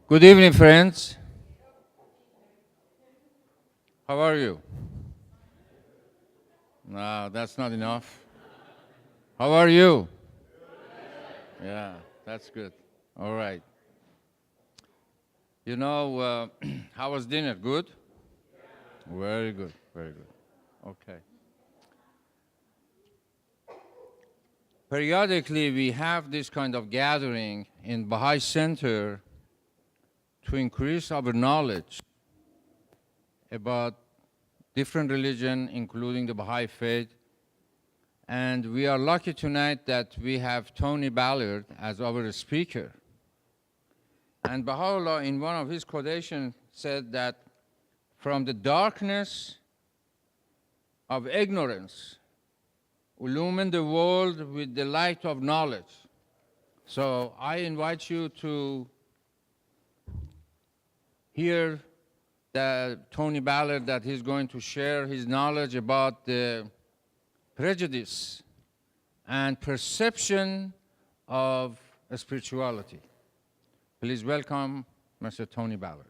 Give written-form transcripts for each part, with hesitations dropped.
Good evening, friends. How are you? No, that's not enough. How are you? Yeah, that's good. All right. How was dinner? Good? Very good, very good. Okay. Periodically, we have this kind of gathering in Baha'i Center to increase our knowledge about different religion, including the Baha'i faith. And we are lucky tonight that we have Tony Ballard as our speaker. And Baha'u'llah, in one of his quotations, said that from the darkness of ignorance, illumine the world with the light of knowledge. So I invite you to hear Tony Ballard, that he's going to share his knowledge about the prejudice and perception of spirituality. Please welcome Mr. Tony Ballard.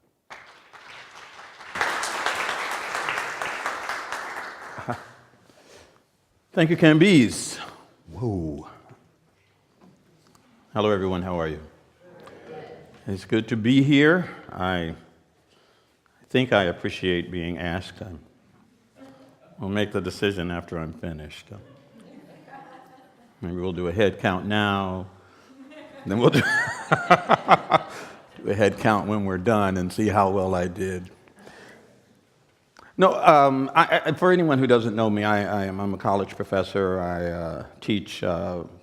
Thank you, Camby's. Whoa. Hello, everyone. How are you? It's good to be here. I think I appreciate being asked. I'll make the decision after I'm finished. Maybe we'll do a head count now, then we'll do a head count when we're done and see how well I did. No, for anyone who doesn't know me, I'm a college professor. I teach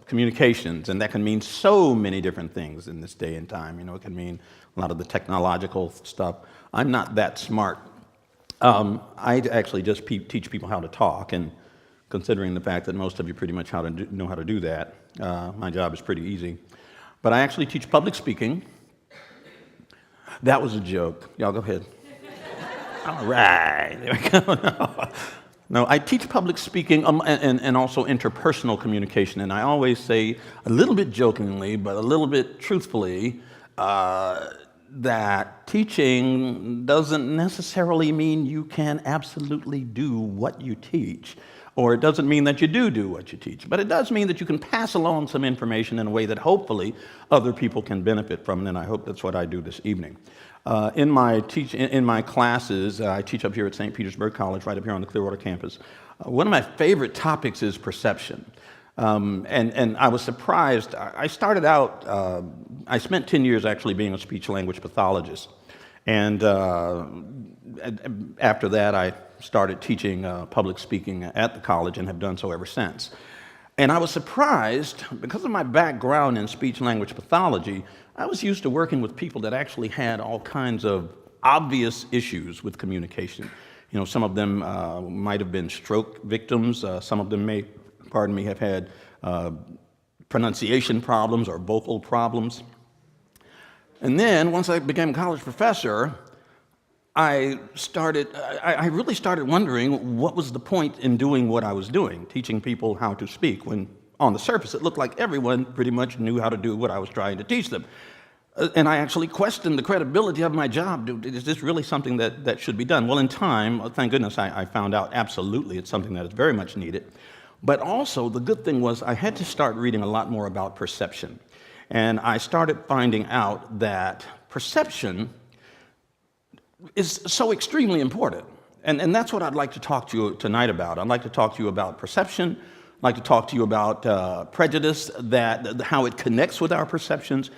communications, and that can mean so many different things in this day and time. You know, it can mean a lot of the technological stuff. I'm not that smart. I actually just teach people how to talk, and considering the fact that most of you pretty much know how to do that, my job is pretty easy. But I actually teach public speaking. That was a joke. Y'all go ahead. All right. There we go. No, I teach public speaking and also interpersonal communication, and I always say, a little bit jokingly, but a little bit truthfully, that teaching doesn't necessarily mean you can absolutely do what you teach, or it doesn't mean that you do what you teach, but it does mean that you can pass along some information in a way that hopefully other people can benefit from, and I hope that's what I do this evening. In my classes, I teach up here at St. Petersburg College, right up here on the Clearwater campus. One of my favorite topics is perception. And I was surprised. I started out, I spent 10 years actually being a speech-language pathologist. And after that, I started teaching public speaking at the college and have done so ever since. And I was surprised, because of my background in speech-language pathology, I was used to working with people that actually had all kinds of obvious issues with communication. You know, some of them might have been stroke victims. Some of them may, have had pronunciation problems or vocal problems. And then, once I became a college professor, I really started wondering what was the point in doing what I was doing, teaching people how to speak, when on the surface it looked like everyone pretty much knew how to do what I was trying to teach them. And I actually questioned the credibility of my job. Is this really something that should be done? Well, in time, thank goodness, I found out absolutely it's something that is very much needed. But also, the good thing was I had to start reading a lot more about perception. And I started finding out that perception is so extremely important. And that's what I'd like to talk to you tonight about. I'd like to talk to you about perception. I'd like to talk to you about prejudice, how it connects with our perceptions.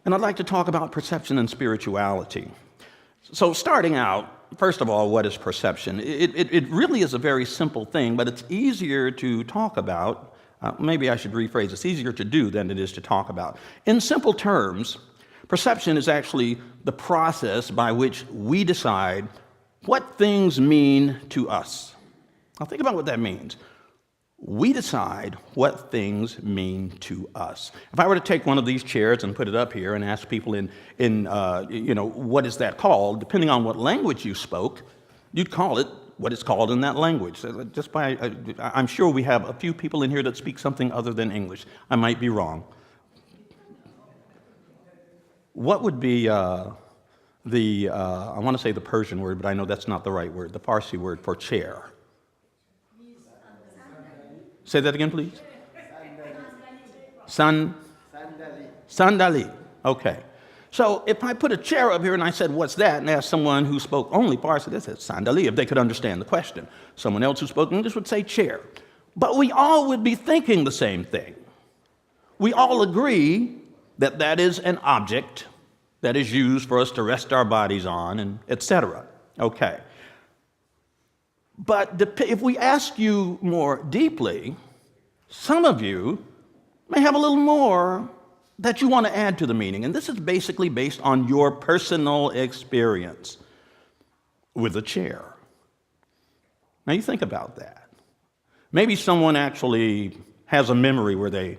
And I'd like to talk about perception and spirituality. So starting out, first of all, what is perception? It really is a very simple thing, but it's easier to talk about. Maybe I should rephrase, it's easier to do than it is to talk about. In simple terms, perception is actually the process by which we decide what things mean to us. Now think about what that means. We decide what things mean to us. If I were to take one of these chairs and put it up here and ask people what is that called, depending on what language you spoke, you'd call it what it's called in that language. I'm sure we have a few people in here that speak something other than English. I might be wrong. What would be I want to say the Persian word, but I know that's not the right word, the Farsi word for chair. Say that again, please. Sandali. Okay. So if I put a chair up here and I said, what's that? And asked someone who spoke only Farsi, they said sandali, if they could understand the question. Someone else who spoke English would say chair. But we all would be thinking the same thing. We all agree that that is an object that is used for us to rest our bodies on, and etc. Okay. But if we ask you more deeply, some of you may have a little more that you want to add to the meaning. And this is basically based on your personal experience with a chair. Now you think about that. Maybe someone actually has a memory where they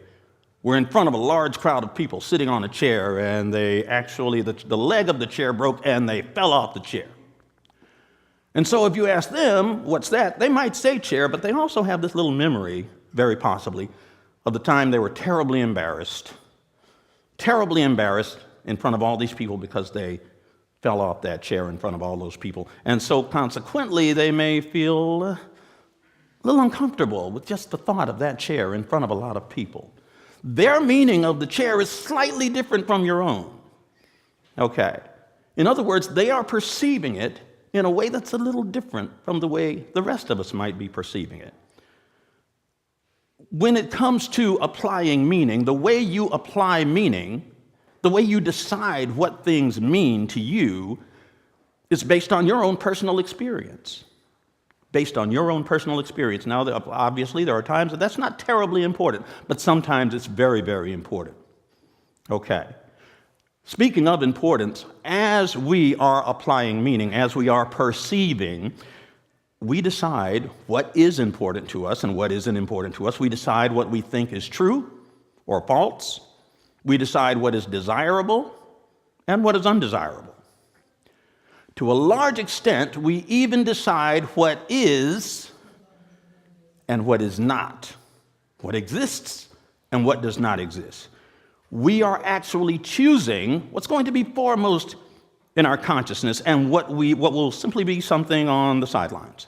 were in front of a large crowd of people sitting on a chair, and they actually, the leg of the chair broke and they fell off the chair. And so if you ask them, what's that? They might say chair, but they also have this little memory, very possibly, of the time they were terribly embarrassed in front of all these people because they fell off that chair in front of all those people. And so consequently, they may feel a little uncomfortable with just the thought of that chair in front of a lot of people. Their meaning of the chair is slightly different from your own. Okay. In other words, they are perceiving it in a way that's a little different from the way the rest of us might be perceiving it. When it comes to applying meaning, the way you apply meaning, the way you decide what things mean to you, is based on your own personal experience. Based on your own personal experience. Now, obviously, there are times that that's not terribly important, but sometimes it's very, very important. Okay. Speaking of importance, as we are applying meaning, as we are perceiving, we decide what is important to us and what isn't important to us. We decide what we think is true or false. We decide what is desirable and what is undesirable. To a large extent, we even decide what is and what is not, what exists and what does not exist. We are actually choosing what's going to be foremost in our consciousness and what will simply be something on the sidelines.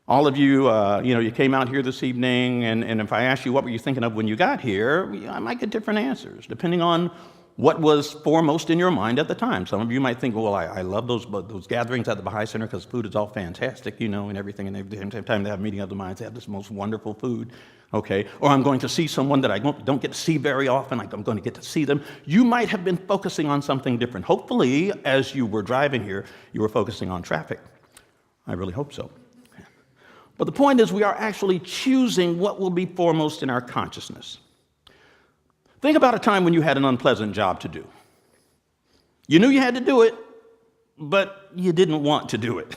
All of you, you came out here this evening, and if I asked you what were you thinking of when you got here, I might get different answers, depending on what was foremost in your mind at the time. Some of you might think, well, I love those gatherings at the Baha'i Center because food is all fantastic, and everything, and every time they have a meeting of the minds, they have this most wonderful food, okay? Or I'm going to see someone that I don't get to see very often, I'm going to get to see them. You might have been focusing on something different. Hopefully, as you were driving here, you were focusing on traffic. I really hope so. But the point is, we are actually choosing what will be foremost in our consciousness. Think about a time when you had an unpleasant job to do. You knew you had to do it, but you didn't want to do it.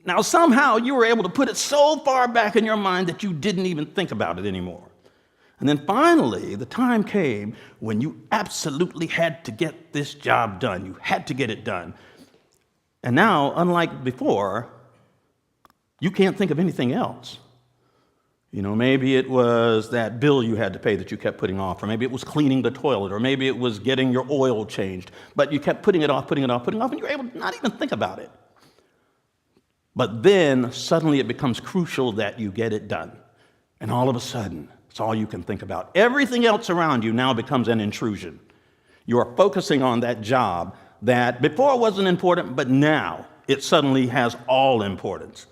Now, somehow you were able to put it so far back in your mind that you didn't even think about it anymore. And then finally, the time came when you absolutely had to get this job done. You had to get it done. And now, unlike before, you can't think of anything else. Maybe it was that bill you had to pay that you kept putting off, or maybe it was cleaning the toilet, or maybe it was getting your oil changed, but you kept putting it off, and you were able to not even think about it. But then suddenly it becomes crucial that you get it done. And all of a sudden, it's all you can think about. Everything else around you now becomes an intrusion. You are focusing on that job that before wasn't important, but now it suddenly has all importance.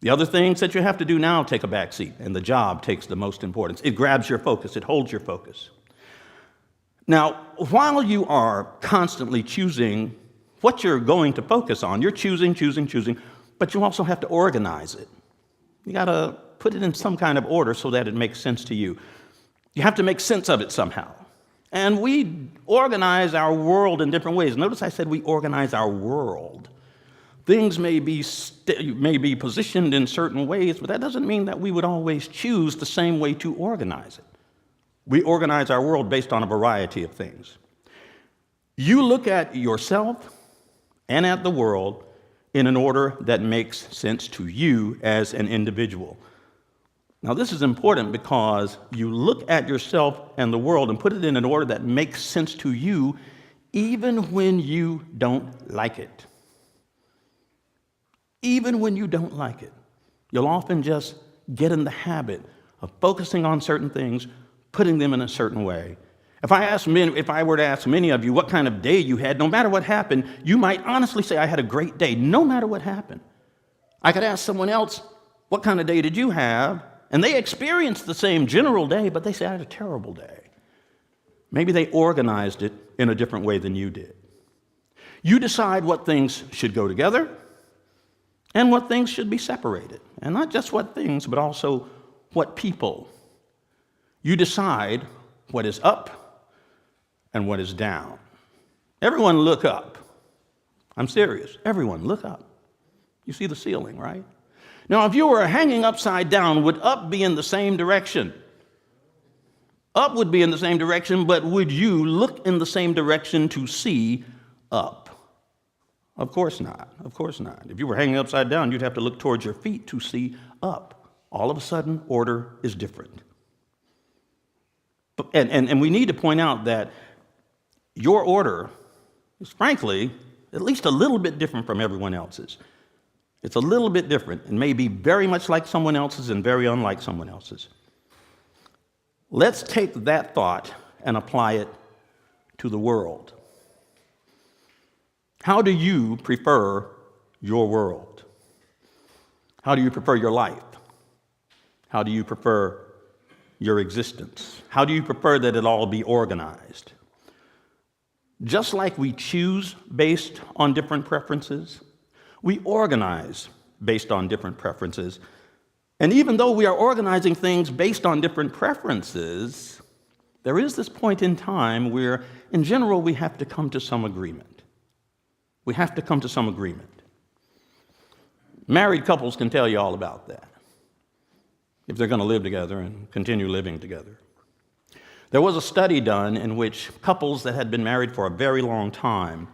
The other things that you have to do now take a back seat, and the job takes the most importance. It grabs your focus. It holds your focus. Now, while you are constantly choosing what you're going to focus on, you're choosing, but you also have to organize it. You got to put it in some kind of order so that it makes sense to you. You have to make sense of it somehow. And we organize our world in different ways. Notice I said we organize our world. Things may be positioned in certain ways, but that doesn't mean that we would always choose the same way to organize it. We organize our world based on a variety of things. You look at yourself and at the world in an order that makes sense to you as an individual. Now, this is important because you look at yourself and the world and put it in an order that makes sense to you, even when you don't like it. Even when you don't like it. You'll often just get in the habit of focusing on certain things, putting them in a certain way. If I were to ask many of you what kind of day you had, no matter what happened, you might honestly say, I had a great day, no matter what happened. I could ask someone else, what kind of day did you have? And they experienced the same general day, but they say, I had a terrible day. Maybe they organized it in a different way than you did. You decide what things should go together and what things should be separated. And not just what things, but also what people. You decide what is up and what is down. Everyone look up. I'm serious. Everyone look up. You see the ceiling, right? Now, if you were hanging upside down, would up be in the same direction? Up would be in the same direction, but would you look in the same direction to see up? Of course not. Of course not. If you were hanging upside down, you'd have to look towards your feet to see up. All of a sudden, order is different. And we need to point out that your order is, frankly, at least a little bit different from everyone else's. It's a little bit different and may be very much like someone else's and very unlike someone else's. Let's take that thought and apply it to the world. How do you prefer your world? How do you prefer your life? How do you prefer your existence? How do you prefer that it all be organized? Just like we choose based on different preferences, we organize based on different preferences. And even though we are organizing things based on different preferences, there is this point in time where, in general, we have to come to some agreement. We have to come to some agreement. Married couples can tell you all about that, if they're going to live together and continue living together. There was a study done in which couples that had been married for a very long time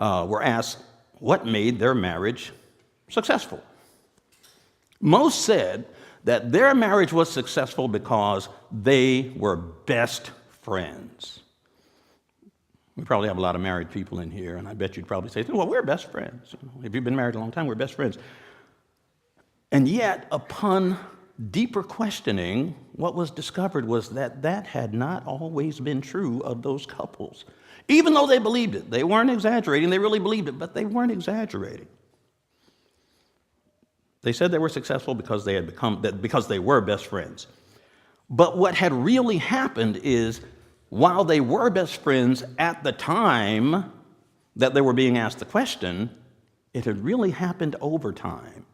were asked what made their marriage successful. Most said that their marriage was successful because they were best friends. We probably have a lot of married people in here, and I bet you'd probably say, well, we're best friends. If you've been married a long time, we're best friends. And yet, upon deeper questioning, what was discovered was that that had not always been true of those couples. Even though they believed it. They weren't exaggerating. They really believed it, but they weren't exaggerating. They said they were successful because they were best friends. But what had really happened is, while they were best friends at the time that they were being asked the question, it had really happened over time.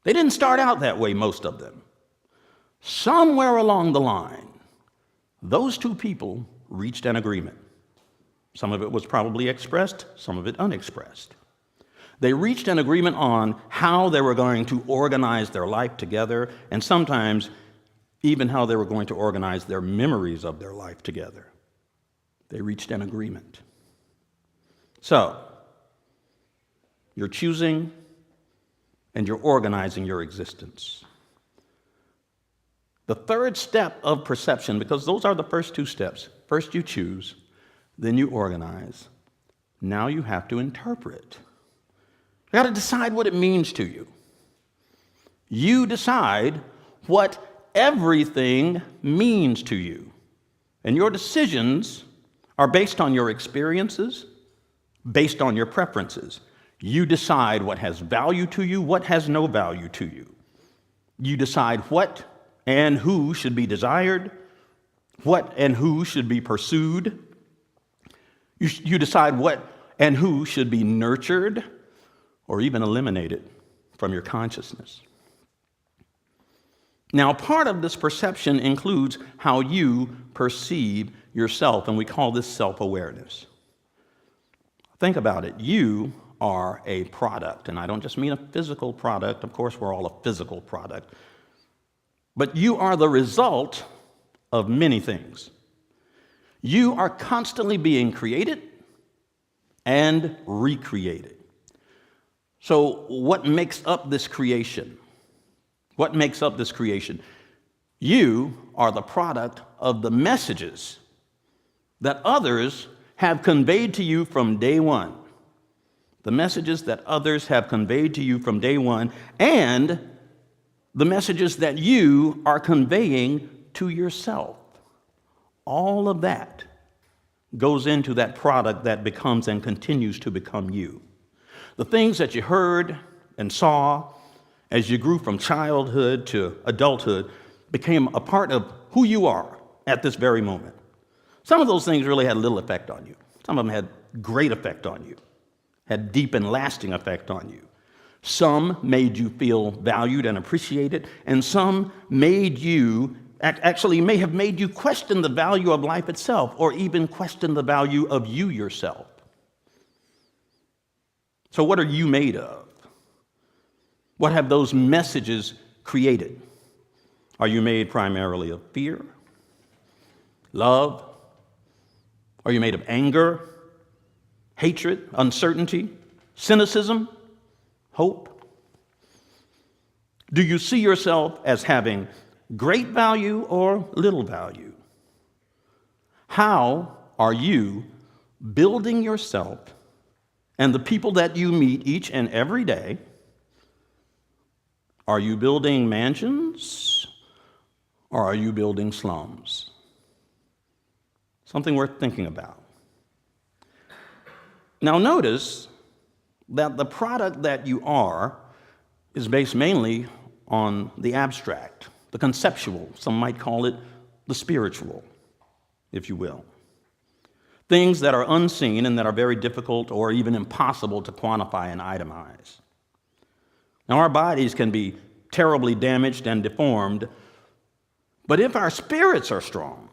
They didn't start out that way, most of them. Somewhere along the line, those two people reached an agreement. Some of it was probably expressed, some of it unexpressed. They reached an agreement on how they were going to organize their life together, and sometimes even how they were going to organize their memories of their life together. They reached an agreement. So, you're choosing and you're organizing your existence. The third step of perception, because those are the first two steps. First you choose, then you organize. Now you have to interpret. You got to decide what it means to you. You decide what everything means to you. And your decisions are based on your experiences, based on your preferences. You decide what has value to you, what has no value to you. You decide what and who should be desired, what and who should be pursued. You decide what and who should be nurtured or even eliminated from your consciousness. Now, part of this perception includes how you perceive yourself, and we call this self-awareness. Think about it. You are a product, and I don't just mean a physical product. Of course, we're all a physical product. But you are the result of many things. You are constantly being created and recreated. So what makes up this creation? What makes up this creation? You are the product of the messages that others have conveyed to you from day one. The messages that others have conveyed to you from day one, and the messages that you are conveying to yourself. All of that goes into that product that becomes and continues to become you. The things that you heard and saw as you grew from childhood to adulthood became a part of who you are at this very moment. Some of those things really had little effect on you. Some of them had great effect on you, had deep and lasting effect on you. Some made you feel valued and appreciated, and some made you, actually may have made you question the value of life itself, or even question the value of you yourself. So what are you made of? What have those messages created? Are you made primarily of fear, love? Are you made of anger, hatred, uncertainty, cynicism, hope? Do you see yourself as having great value or little value? How are you building yourself and the people that you meet each and every day? Are you building mansions or are you building slums? Something worth thinking about. Now notice that the product that you are is based mainly on the abstract, the conceptual. Some might call it the spiritual, if you will. Things that are unseen and that are very difficult or even impossible to quantify and itemize. Now, our bodies can be terribly damaged and deformed, but if our spirits are strong,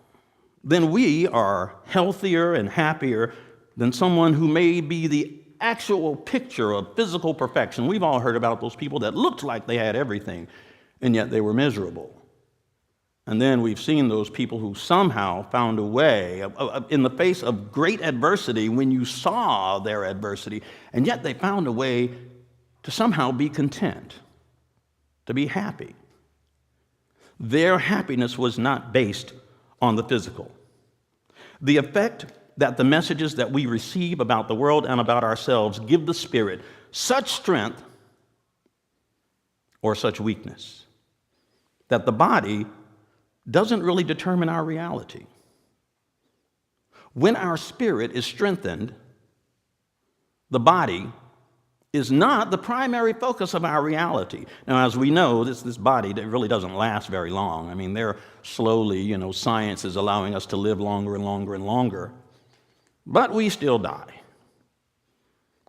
then we are healthier and happier than someone who may be the actual picture of physical perfection. We've all heard about those people that looked like they had everything, and yet they were miserable. And then we've seen those people who somehow found a way, in the face of great adversity, when you saw their adversity, and yet they found a way to somehow be content, to be happy. Their happiness was not based on the physical. The effect that the messages that we receive about the world and about ourselves give the spirit such strength or such weakness that the body doesn't really determine our reality. When our spirit is strengthened, the body is not the primary focus of our reality. Now, as we know, this body that really doesn't last very long. I mean, they're slowly, science is allowing us to live longer and longer and longer. But we still die.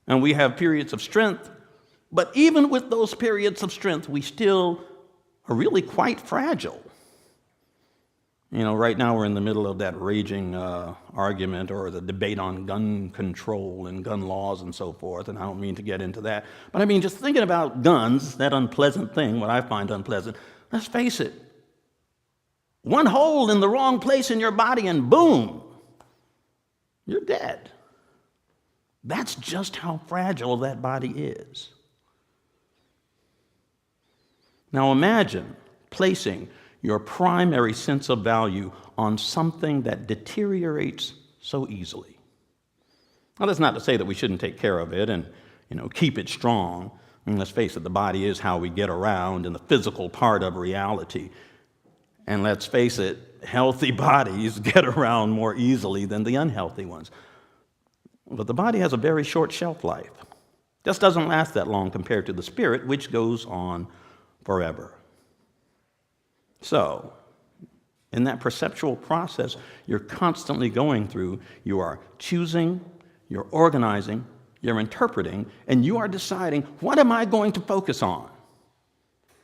And we have periods of strength. But even with those periods of strength, we still are really quite fragile. Right now we're in the middle of that raging argument or the debate on gun control and gun laws and so forth, and I don't mean to get into that. But I mean, just thinking about guns, that unpleasant thing, what I find unpleasant, let's face it. One hole in the wrong place in your body and boom, you're dead. That's just how fragile that body is. Now imagine placing your primary sense of value on something that deteriorates so easily. Now, that's not to say that we shouldn't take care of it and, keep it strong. And let's face it, the body is how we get around in the physical part of reality. And let's face it, healthy bodies get around more easily than the unhealthy ones. But the body has a very short shelf life. Just doesn't last that long compared to the spirit, which goes on forever. So, in that perceptual process you're constantly going through, you are choosing, you're organizing, you're interpreting, and you are deciding, what am I going to focus on?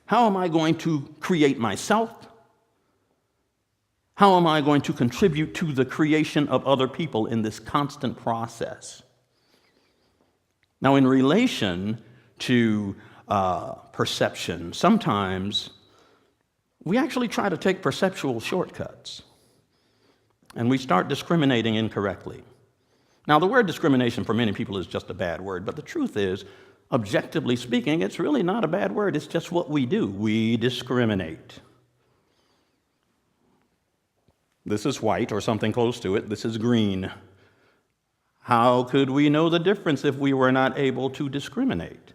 How am I going to create myself? How am I going to contribute to the creation of other people in this constant process? Now, in relation to perception, sometimes we actually try to take perceptual shortcuts, and we start discriminating incorrectly. Now, the word discrimination for many people is just a bad word, but the truth is, objectively speaking, it's really not a bad word. It's just what we do. We discriminate. This is white or something close to it. This is green. How could we know the difference if we were not able to discriminate?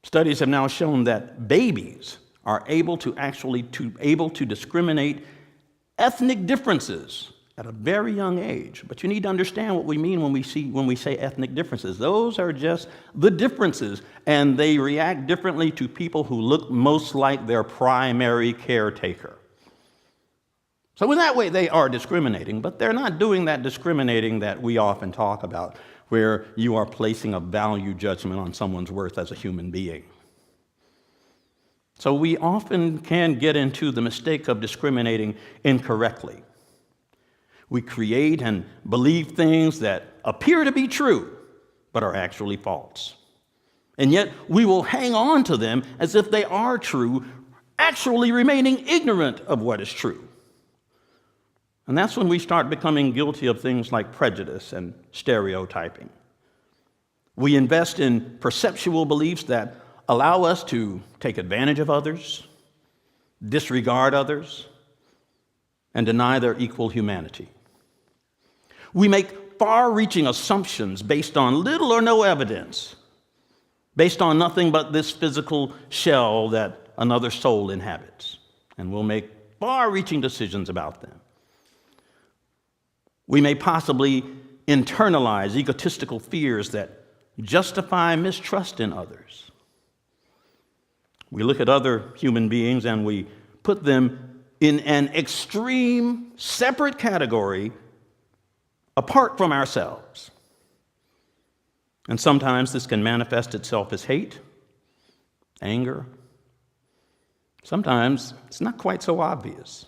Studies have now shown that babies are able to discriminate ethnic differences at a very young age. But you need to understand what we mean when we say ethnic differences. Those are just the differences, and they react differently to people who look most like their primary caretaker. So in that way, they are discriminating, but they're not doing that discriminating that we often talk about, where you are placing a value judgment on someone's worth as a human being. So we often can get into the mistake of discriminating incorrectly. We create and believe things that appear to be true, but are actually false. And yet we will hang on to them as if they are true, actually remaining ignorant of what is true. And that's when we start becoming guilty of things like prejudice and stereotyping. We invest in perceptual beliefs that allow us to take advantage of others, disregard others, and deny their equal humanity. We make far-reaching assumptions based on little or no evidence, based on nothing but this physical shell that another soul inhabits, and we'll make far-reaching decisions about them. We may possibly internalize egotistical fears that justify mistrust in others. We look at other human beings and we put them in an extreme, separate category apart from ourselves. And sometimes this can manifest itself as hate, anger. Sometimes it's not quite so obvious.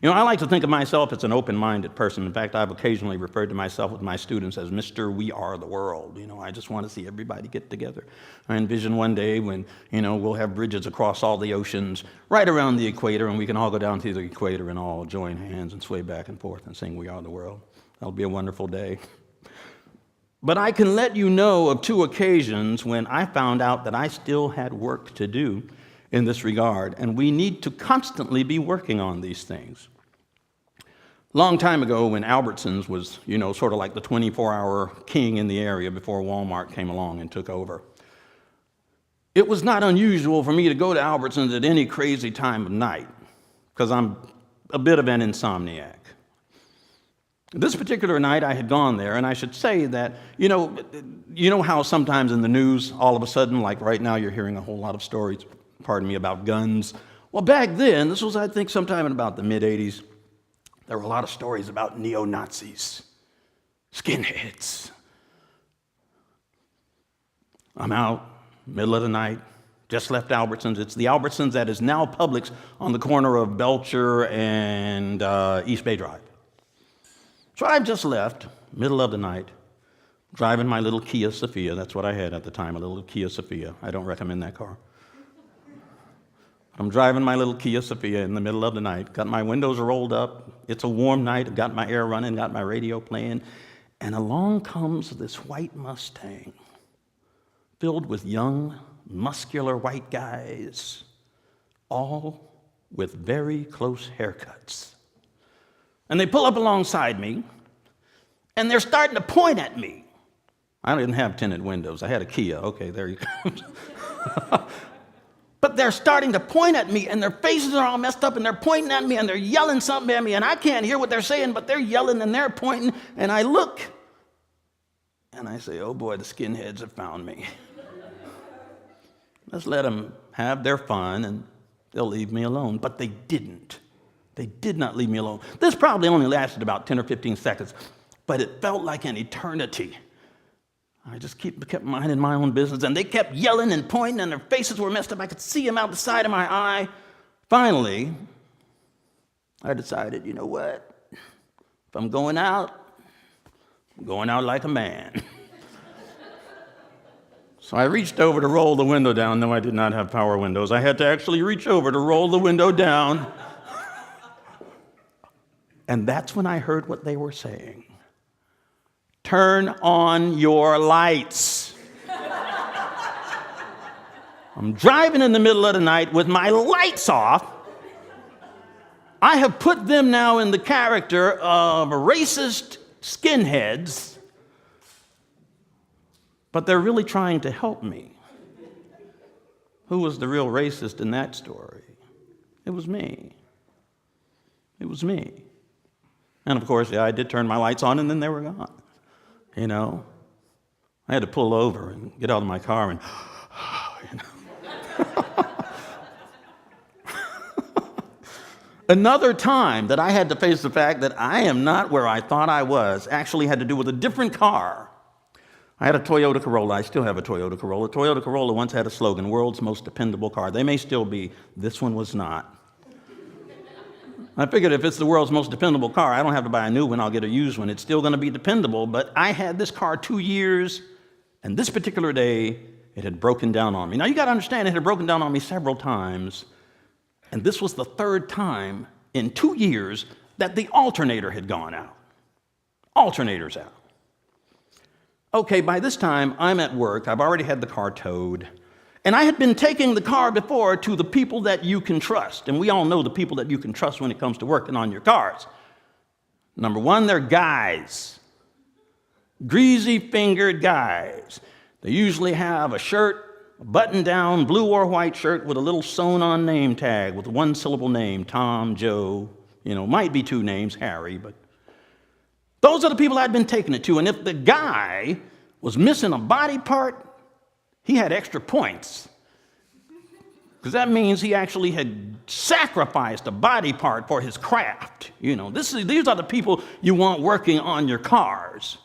You know, I like to think of myself as an open-minded person. In fact, I've occasionally referred to myself with my students as Mr. We Are the World. You know, I just want to see everybody get together. I envision one day when, we'll have bridges across all the oceans right around the equator, and we can all go down to the equator and all join hands and sway back and forth and sing We Are the World. That'll be a wonderful day. But I can let you know of 2 occasions when I found out that I still had work to do in this regard, and we need to constantly be working on these things. Long time ago, when Albertsons was, sort of like the 24-hour king in the area before Walmart came along and took over, it was not unusual for me to go to Albertsons at any crazy time of night, because I'm a bit of an insomniac. This particular night, I had gone there, and I should say that, you know how sometimes in the news, all of a sudden, like right now, you're hearing a whole lot of stories, about guns. Well, back then, this was, I think, sometime in about the mid-'80s, there were a lot of stories about neo-Nazis, skinheads. I'm out, middle of the night, just left Albertsons. It's the Albertsons that is now Publix on the corner of Belcher and East Bay Drive. So I've just left, middle of the night, driving my little Kia Sophia. That's what I had at the time, a little Kia Sophia. I don't recommend that car. I'm driving my little Kia Sophia in the middle of the night, got my windows rolled up. It's a warm night, got my air running, got my radio playing, and along comes this white Mustang filled with young, muscular white guys, all with very close haircuts. And they pull up alongside me, and they're starting to point at me. I didn't have tinted windows. I had a Kia. Okay, there you go. But they're starting to point at me, and their faces are all messed up, and they're pointing at me, and they're yelling something at me, and I can't hear what they're saying, but they're yelling, and they're pointing, and I look, and I say, oh boy, the skinheads have found me. Let's let them have their fun, and they'll leave me alone. But they didn't. They did not leave me alone. This probably only lasted about 10 or 15 seconds, but it felt like an eternity. I just kept minding my own business, and they kept yelling and pointing, and their faces were messed up. I could see them out the side of my eye. Finally, I decided, you know what? If I'm going out like a man. So I reached over to roll the window down. No, I did not have power windows. I had to actually reach over to roll the window down. And that's when I heard what they were saying. Turn on your lights. I'm driving in the middle of the night with my lights off. I have put them now in the character of racist skinheads, but they're really trying to help me. Who was the real racist in that story? It was me. It was me. And of course, yeah, I did turn my lights on and then they were gone. You know, I had to pull over and get out of my car and, you know. Another time that I had to face the fact that I am not where I thought I was actually had to do with a different car. I had a Toyota Corolla. I still have a Toyota Corolla. Toyota Corolla once had a slogan, world's most dependable car. They may still be. This one was not. I figured if it's the world's most dependable car, I don't have to buy a new one. I'll get a used one. It's still going to be dependable, but I had this car 2 years, and this particular day, it had broken down on me. Now, you got to understand, it had broken down on me several times, and this was the third time in 2 years that the alternator had gone out. Alternator's out. Okay, by this time, I'm at work. I've already had the car towed. And I had been taking the car before to the people that you can trust. And we all know the people that you can trust when it comes to working on your cars. Number one, they're guys. Greasy-fingered guys. They usually have a shirt, a button-down blue or white shirt with a little sewn-on name tag with a one-syllable name, Tom, Joe, might be two names, Harry, but those are the people I'd been taking it to. And if the guy was missing a body part, he had extra points. Because that means he actually had sacrificed a body part for his craft. These are the people you want working on your cars.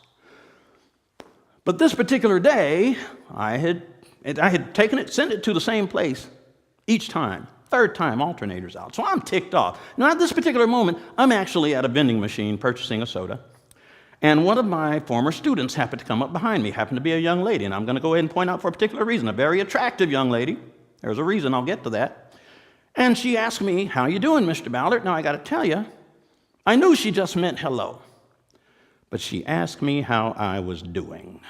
But this particular day, I had taken it, sent it to the same place each time. Third time, alternator's out. So I'm ticked off. Now, at this particular moment, I'm actually at a vending machine purchasing a soda. And one of my former students happened to come up behind me, happened to be a young lady, and I'm going to go ahead and point out for a particular reason, a very attractive young lady. There's a reason, I'll get to that. And she asked me, "How you doing, Mr. Ballard?" Now, I got to tell you, I knew she just meant hello. But she asked me how I was doing.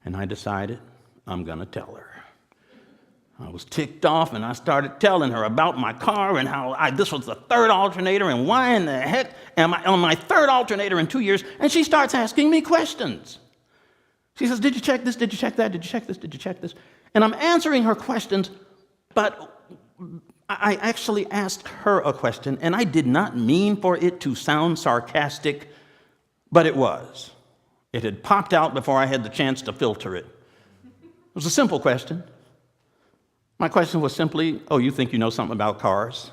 And I decided I'm going to tell her. I was ticked off, and I started telling her about my car and how this was the third alternator, and why in the heck am I on my third alternator in 2 years? And she starts asking me questions. She says, "Did you check this? Did you check that? Did you check this? Did you check this?" And I'm answering her questions, but I actually asked her a question, and I did not mean for it to sound sarcastic, but it was. It had popped out before I had the chance to filter it. It was a simple question. My question was simply, "Oh, you think you know something about cars?"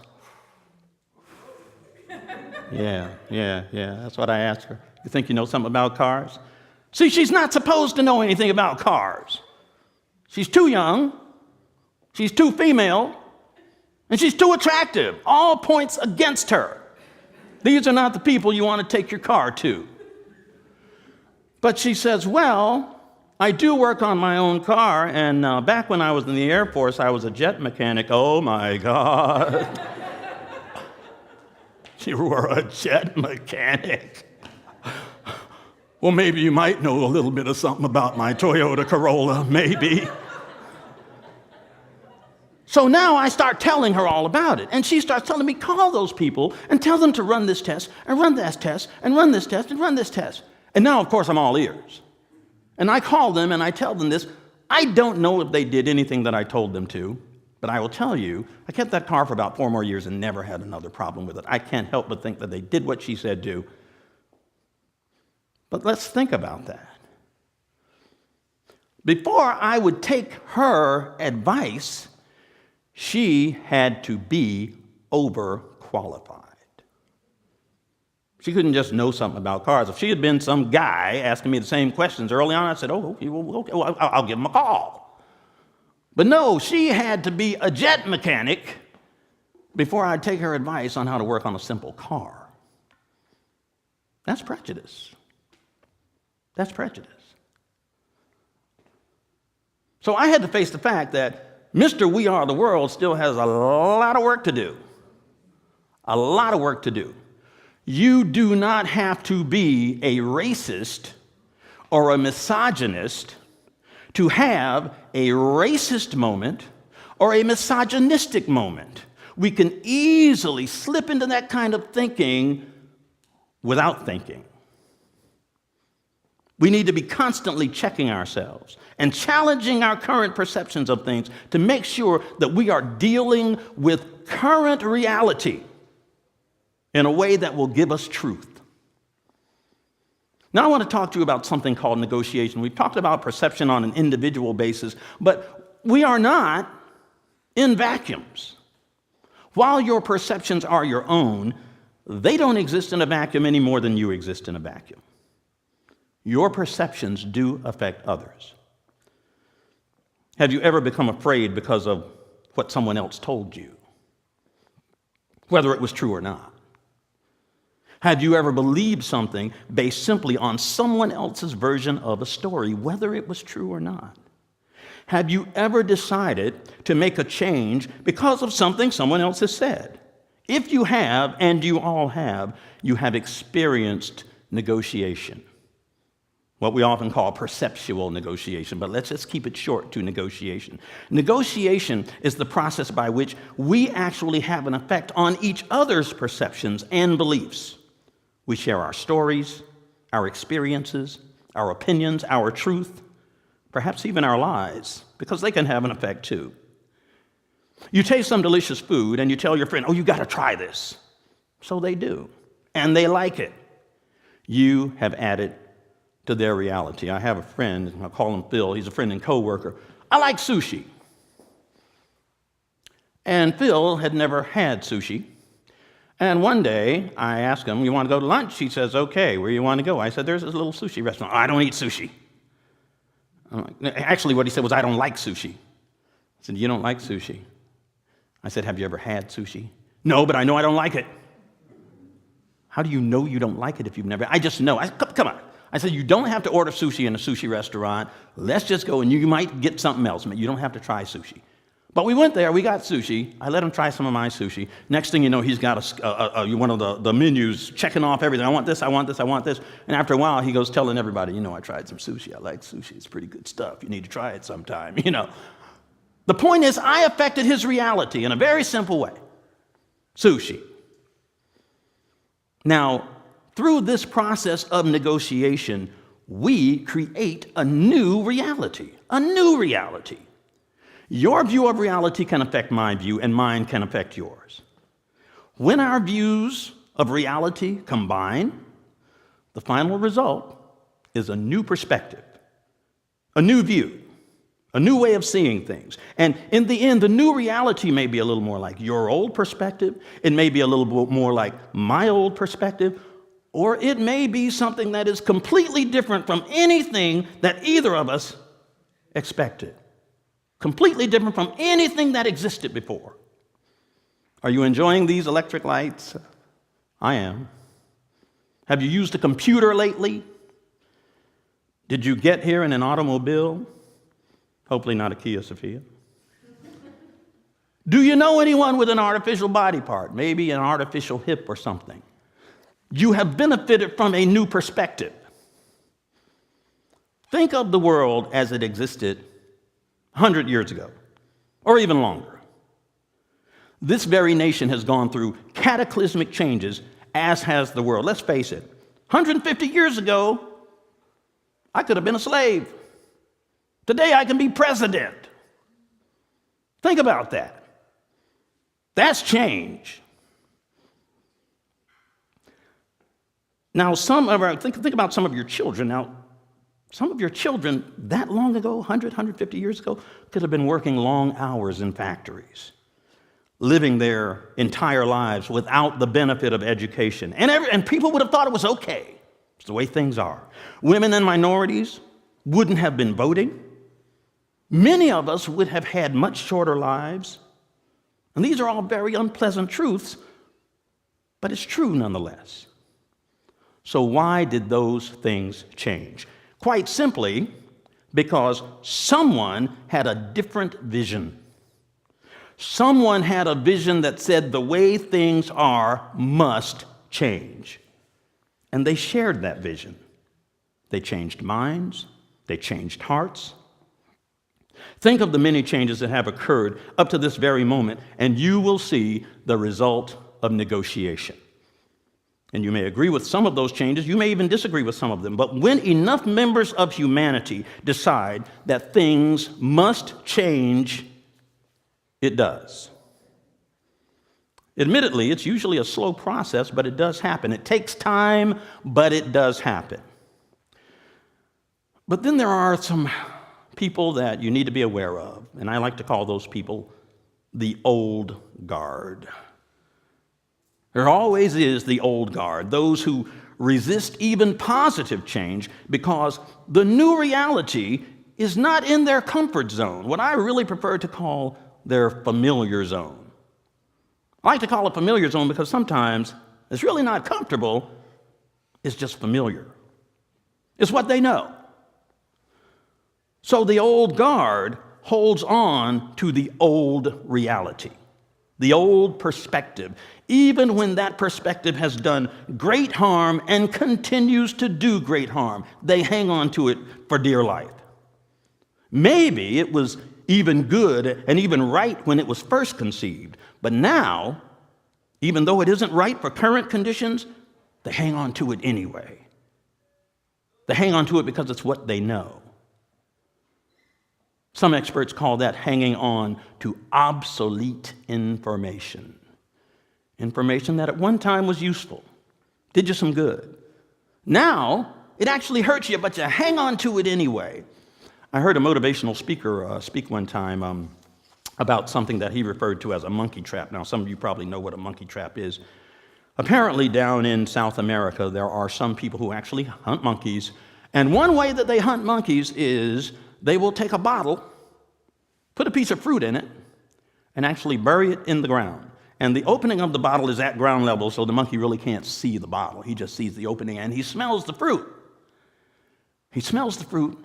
Yeah, that's what I asked her. "You think you know something about cars?" See, she's not supposed to know anything about cars. She's too young, she's too female, and she's too attractive. All points against her. These are not the people you want to take your car to. But she says, "Well, I do work on my own car, and back when I was in the Air Force, I was a jet mechanic." Oh, my God. You were a jet mechanic. Well, maybe you might know a little bit of something about my Toyota Corolla, maybe. So now I start telling her all about it, and she starts telling me, "Call those people and tell them to run this test, and run this test, and run this test, and run this test." And now, of course, I'm all ears. And I call them and I tell them this. I don't know if they did anything that I told them to, but I will tell you, I kept that car for about 4 more years and never had another problem with it. I can't help but think that they did what she said do. But let's think about that. Before I would take her advice, she had to be overqualified. She couldn't just know something about cars. If she had been some guy asking me the same questions early on, I said, "Oh, okay, well, I'll give him a call." But no, she had to be a jet mechanic before I'd take her advice on how to work on a simple car. That's prejudice. That's prejudice. So I had to face the fact that Mr. We Are the World still has a lot of work to do. A lot of work to do. You do not have to be a racist or a misogynist to have a racist moment or a misogynistic moment. We can easily slip into that kind of thinking without thinking. We need to be constantly checking ourselves and challenging our current perceptions of things to make sure that we are dealing with current reality in a way that will give us truth. Now I want to talk to you about something called negotiation. We've talked about perception on an individual basis, but we are not in vacuums. While your perceptions are your own, they don't exist in a vacuum any more than you exist in a vacuum. Your perceptions do affect others. Have you ever become afraid because of what someone else told you, whether it was true or not? Have you ever believed something based simply on someone else's version of a story, whether it was true or not? Have you ever decided to make a change because of something someone else has said? If you have, and you all have, you have experienced negotiation. What we often call perceptual negotiation, but let's just keep it short to negotiation. Negotiation is the process by which we actually have an effect on each other's perceptions and beliefs. We share our stories, our experiences, our opinions, our truth, perhaps even our lies, because they can have an effect too. You taste some delicious food and you tell your friend, "Oh, you got to try this." So they do, and they like it. You have added to their reality. I have a friend, I'll call him Phil, he's a friend and coworker. I like sushi. And Phil had never had sushi. And one day I asked him, "You want to go to lunch?" He says, "Okay, where do you want to go?" I said, "There's this little sushi restaurant." "I don't eat sushi." Actually, what he said was, "I don't like sushi." I said, "You don't like sushi?" I said, "Have you ever had sushi?" "No, but I know I don't like it." "How do you know you don't like it if you've never?" "I just know." Come on. I said, "You don't have to order sushi in a sushi restaurant. Let's just go and you might get something else. You don't have to try sushi." But we went there, we got sushi. I let him try some of my sushi. Next thing you know, he's got one of the menus checking off everything. "I want this, I want this, I want this." And after a while, he goes telling everybody, "I tried some sushi. I like sushi. It's pretty good stuff. You need to try it sometime." The point is, I affected his reality in a very simple way. Sushi. Now, through this process of negotiation, we create a new reality. A new reality. Your view of reality can affect my view, and mine can affect yours. When our views of reality combine, the final result is a new perspective, a new view, a new way of seeing things. And in the end, the new reality may be a little more like your old perspective, it may be a little bit more like my old perspective, or it may be something that is completely different from anything that either of us expected. Completely different from anything that existed before. Are you enjoying these electric lights? I am. Have you used a computer lately? Did you get here in an automobile? Hopefully not a Kia Sophia. Do you know anyone with an artificial body part? Maybe an artificial hip or something. You have benefited from a new perspective. Think of the world as it existed 100 years ago, or even longer. This very nation has gone through cataclysmic changes, as has the world. Let's face it, 150 years ago, I could have been a slave. Today, I can be president. Think about that. That's change. Now, think about some of your children. Now, some of your children that long ago, 100, 150 years ago, could have been working long hours in factories, living their entire lives without the benefit of education. And people would have thought it was okay. It's the way things are. Women and minorities wouldn't have been voting. Many of us would have had much shorter lives. And these are all very unpleasant truths, but it's true nonetheless. So why did those things change? Quite simply, because someone had a different vision. Someone had a vision that said the way things are must change. And they shared that vision. They changed minds. They changed hearts. Think of the many changes that have occurred up to this very moment, and you will see the result of negotiation. And you may agree with some of those changes, you may even disagree with some of them, but when enough members of humanity decide that things must change, it does. Admittedly, it's usually a slow process, but it does happen. It takes time, but it does happen. But then there are some people that you need to be aware of, and I like to call those people the old guard. There always is the old guard, those who resist even positive change because the new reality is not in their comfort zone, what I really prefer to call their familiar zone. I like to call it familiar zone because sometimes it's really not comfortable, it's just familiar. It's what they know. So the old guard holds on to the old reality, the old perspective, even when that perspective has done great harm and continues to do great harm. They hang on to it for dear life. Maybe it was even good and even right when it was first conceived, but now, even though it isn't right for current conditions, they hang on to it anyway. They hang on to it because it's what they know. Some experts call that hanging on to obsolete information. Information that at one time was useful, did you some good. Now, it actually hurts you, but you hang on to it anyway. I heard a motivational speaker speak one time about something that he referred to as a monkey trap. Now, some of you probably know what a monkey trap is. Apparently, down in South America, there are some people who actually hunt monkeys. And one way that they hunt monkeys is they will take a bottle, put a piece of fruit in it, and actually bury it in the ground. And the opening of the bottle is at ground level, so the monkey really can't see the bottle. He just sees the opening, and he smells the fruit. He smells the fruit,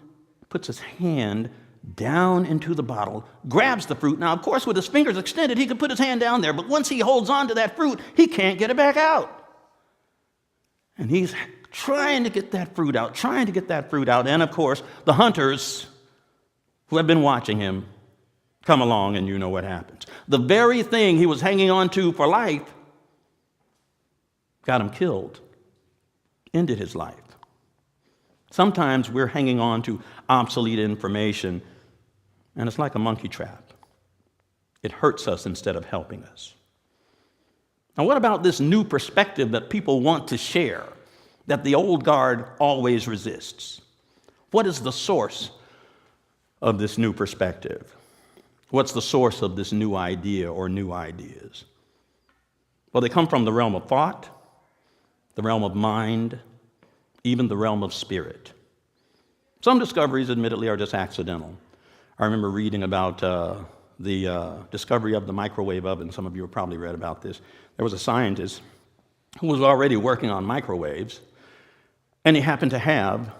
puts his hand down into the bottle, grabs the fruit. Now, of course, with his fingers extended, he could put his hand down there, but once he holds on to that fruit, he can't get it back out. And he's trying to get that fruit out, and of course, the hunters who have been watching him come along, and you know what happens. The very thing he was hanging on to for life got him killed, ended his life. Sometimes we're hanging on to obsolete information, and it's like a monkey trap. It hurts us instead of helping us. Now, what about this new perspective that people want to share, that the old guard always resists? What is the source of this new perspective? What's the source of this new idea or new ideas? Well, they come from the realm of thought, the realm of mind, even the realm of spirit. Some discoveries, admittedly, are just accidental. I remember reading about the discovery of the microwave oven. Some of you have probably read about this. There was a scientist who was already working on microwaves, and he happened to have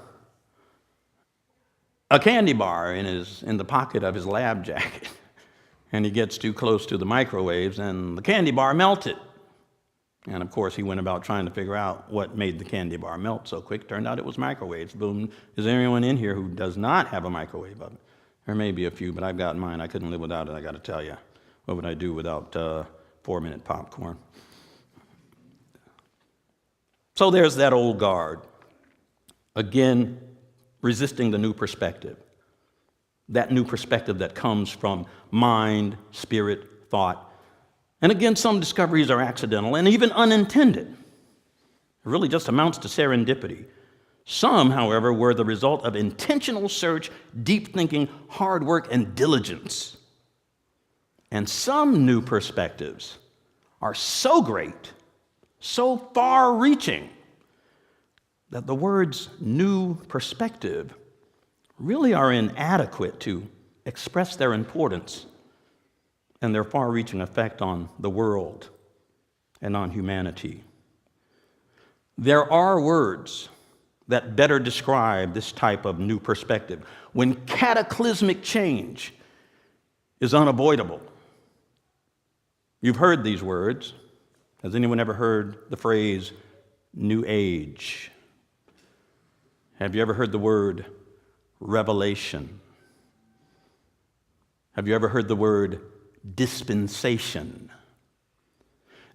a candy bar in the pocket of his lab jacket. And he gets too close to the microwaves, and the candy bar melted. And of course, he went about trying to figure out what made the candy bar melt so quick. Turned out it was microwaves. Boom. Is there anyone in here who does not have a microwave oven? There may be a few, but I've got mine. I couldn't live without it, I got to tell you. What would I do without 4-minute popcorn? So there's that old guard. Again, resisting the new perspective. That new perspective that comes from mind, spirit, thought. And again, some discoveries are accidental and even unintended. It really just amounts to serendipity. Some, however, were the result of intentional search, deep thinking, hard work, and diligence. And some new perspectives are so great, so far-reaching, that the words new perspective really are inadequate to express their importance and their far-reaching effect on the world and on humanity. There are words that better describe this type of new perspective when cataclysmic change is unavoidable. You've heard these words. Has anyone ever heard the phrase New Age? Have you ever heard the word revelation? Have you ever heard the word dispensation?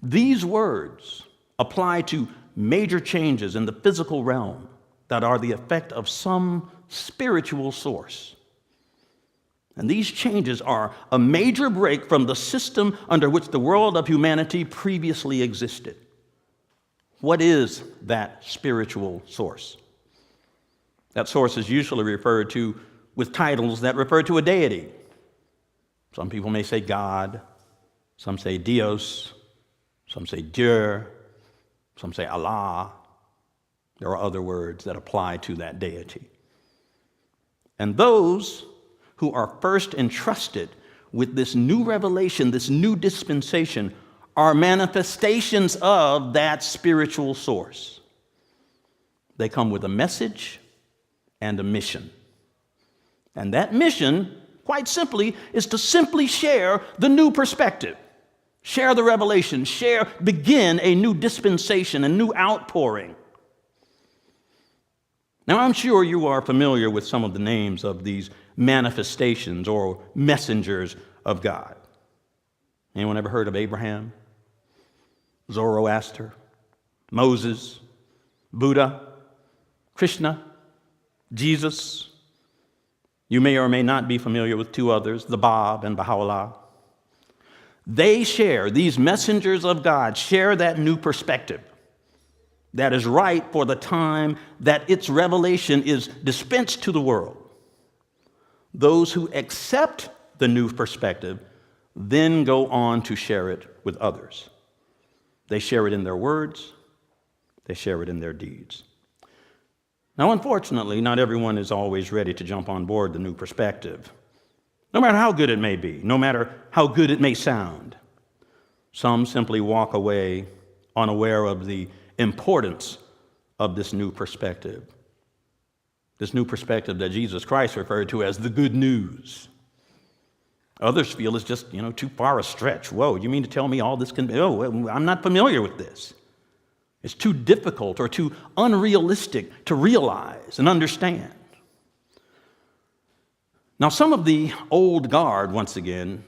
These words apply to major changes in the physical realm that are the effect of some spiritual source. And these changes are a major break from the system under which the world of humanity previously existed. What is that spiritual source? That source is usually referred to with titles that refer to a deity. Some people may say God, some say Dios, some say Dieu, some say Allah. There are other words that apply to that deity. And those who are first entrusted with this new revelation, this new dispensation, are manifestations of that spiritual source. They come with a message and a mission. And that mission, quite simply, is to simply share the new perspective, share the revelation, begin a new dispensation, a new outpouring. Now, I'm sure you are familiar with some of the names of these manifestations or messengers of God. Anyone ever heard of Abraham, Zoroaster, Moses, Buddha, Krishna, Jesus? You may or may not be familiar with two others, the Bab and Baha'u'llah. These messengers of God share that new perspective that is right for the time that its revelation is dispensed to the world. Those who accept the new perspective then go on to share it with others. They share it in their words, they share it in their deeds. Now, unfortunately, not everyone is always ready to jump on board the new perspective, no matter how good it may be, no matter how good it may sound. Some simply walk away unaware of the importance of this new perspective that Jesus Christ referred to as the good news. Others feel it's just, too far a stretch. Whoa, you mean to tell me all this can be? Oh, I'm not familiar with this. It's too difficult or too unrealistic to realize and understand. Now, some of the old guard, once again,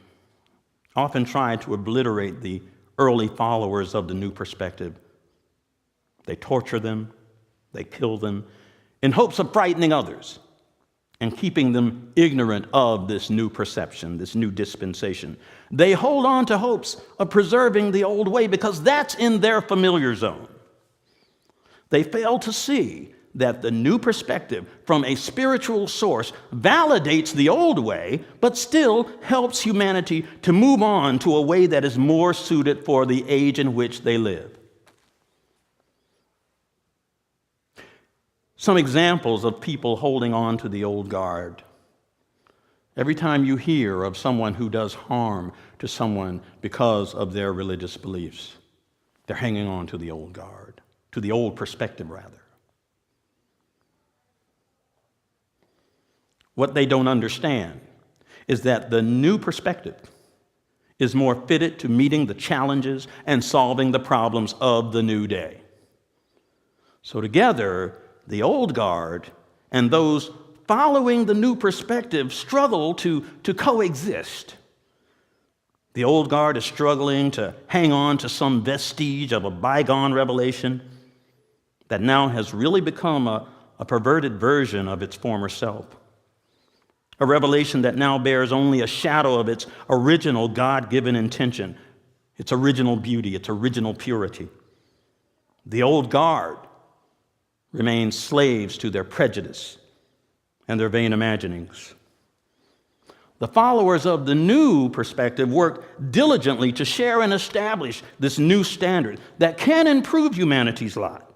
often try to obliterate the early followers of the new perspective. They torture them, they kill them, in hopes of frightening others and keeping them ignorant of this new perception, this new dispensation. They hold on to hopes of preserving the old way because that's in their familiar zone. They fail to see that the new perspective from a spiritual source validates the old way, but still helps humanity to move on to a way that is more suited for the age in which they live. Some examples of people holding on to the old guard. Every time you hear of someone who does harm to someone because of their religious beliefs, they're hanging on to the old guard, to the old perspective, rather. What they don't understand is that the new perspective is more fitted to meeting the challenges and solving the problems of the new day. So together, the old guard and those following the new perspective struggle to coexist. The old guard is struggling to hang on to some vestige of a bygone revelation that now has really become a perverted version of its former self. A revelation that now bears only a shadow of its original God-given intention, its original beauty, its original purity. The old guard remain slaves to their prejudice and their vain imaginings. The followers of the new perspective work diligently to share and establish this new standard that can improve humanity's lot,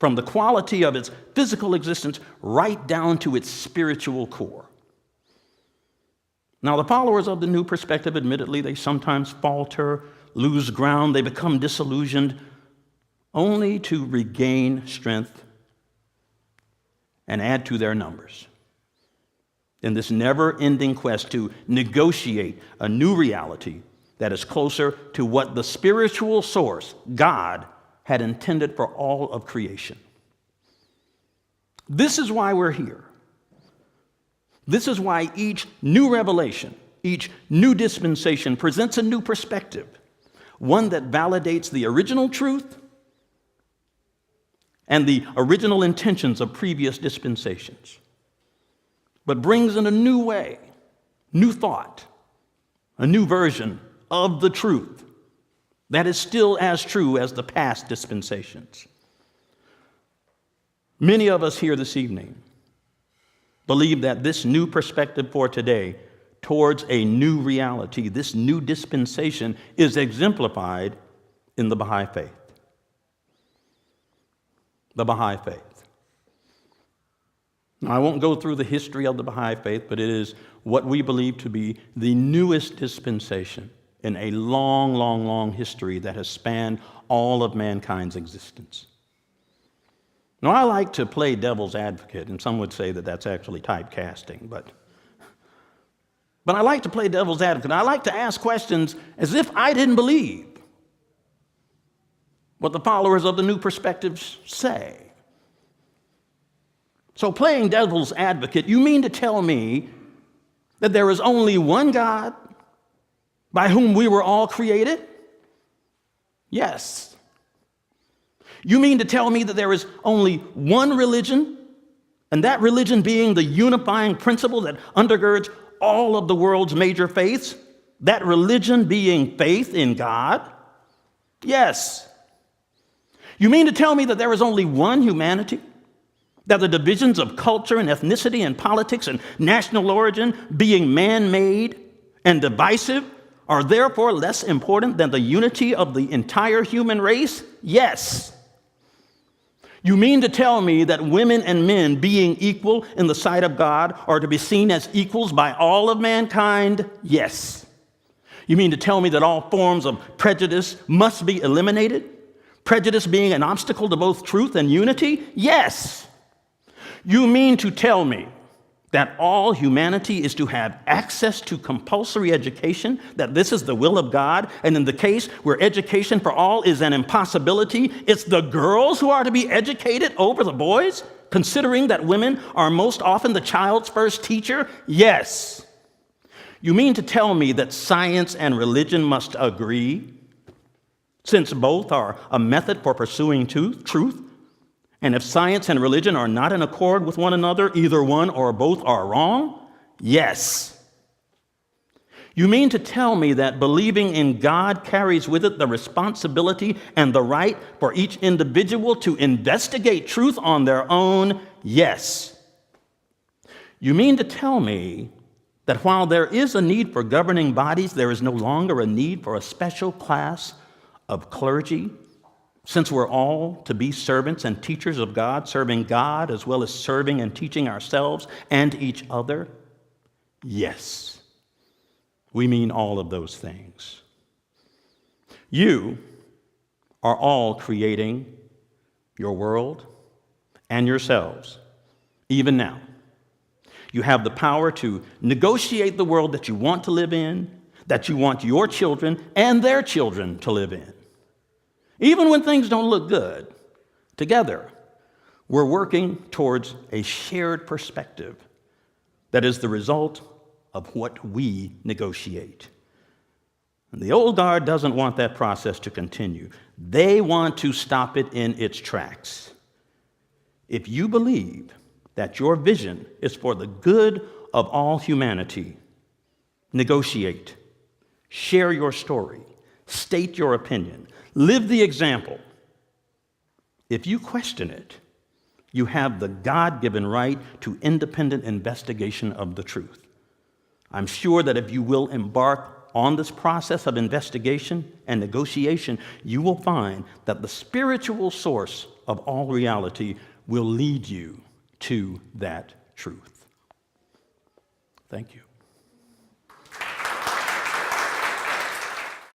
from the quality of its physical existence right down to its spiritual core. Now, the followers of the new perspective, admittedly, they sometimes falter, lose ground, they become disillusioned, only to regain strength and add to their numbers in this never-ending quest to negotiate a new reality that is closer to what the spiritual source, God, had intended for all of creation. This is why we're here. This is why each new revelation, each new dispensation presents a new perspective, one that validates the original truth and the original intentions of previous dispensations, but brings in a new way, new thought, a new version of the truth that is still as true as the past dispensations. Many of us here this evening believe that this new perspective for today towards a new reality, this new dispensation, is exemplified in the Baha'i faith. The Baha'i faith. Now, I won't go through the history of the Baha'i faith, but it is what we believe to be the newest dispensation in a long, long, long history that has spanned all of mankind's existence. Now, I like to play devil's advocate, and some would say that that's actually typecasting, but I like to play devil's advocate. I like to ask questions as if I didn't believe what the followers of the new perspectives say. So, playing devil's advocate, you mean to tell me that there is only one God by whom we were all created? Yes. You mean to tell me that there is only one religion, and that religion being the unifying principle that undergirds all of the world's major faiths? That religion being faith in God? Yes. You mean to tell me that there is only one humanity? That the divisions of culture and ethnicity and politics and national origin, being man-made and divisive, are therefore less important than the unity of the entire human race? Yes. You mean to tell me that women and men, being equal in the sight of God, are to be seen as equals by all of mankind? Yes. You mean to tell me that all forms of prejudice must be eliminated? Prejudice being an obstacle to both truth and unity? Yes. You mean to tell me that all humanity is to have access to compulsory education, that this is the will of God, and in the case where education for all is an impossibility, it's the girls who are to be educated over the boys, considering that women are most often the child's first teacher? Yes. You mean to tell me that science and religion must agree, since both are a method for pursuing truth? And if science and religion are not in accord with one another, either one or both are wrong? Yes. You mean to tell me that believing in God carries with it the responsibility and the right for each individual to investigate truth on their own? Yes. You mean to tell me that while there is a need for governing bodies, there is no longer a need for a special class of clergy, since we're all to be servants and teachers of God, serving God as well as serving and teaching ourselves and each other? Yes, we mean all of those things. You are all creating your world and yourselves, even now. You have the power to negotiate the world that you want to live in, that you want your children and their children to live in. Even when things don't look good, together, we're working towards a shared perspective that is the result of what we negotiate. And the old guard doesn't want that process to continue. They want to stop it in its tracks. If you believe that your vision is for the good of all humanity, negotiate, share your story, state your opinion, live the example. If you question it, you have the God-given right to independent investigation of the truth. I'm sure that if you will embark on this process of investigation and negotiation, you will find that the spiritual source of all reality will lead you to that truth. Thank you.